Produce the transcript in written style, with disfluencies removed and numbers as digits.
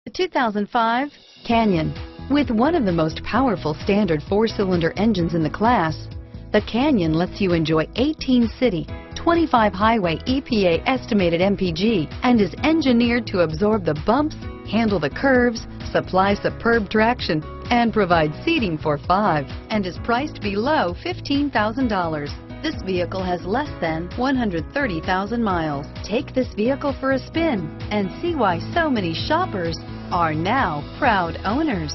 The 2005 Canyon. With one of the most powerful standard 4-cylinder engines in the class, the Canyon lets you enjoy 18 city, 25 highway EPA estimated MPG, and is engineered to absorb the bumps, handle the curves, supply superb traction, and provide seating for 5, and is priced below $15,000. This vehicle has less than 130,000 miles. Take this vehicle for a spin and see why so many shoppers are now proud owners.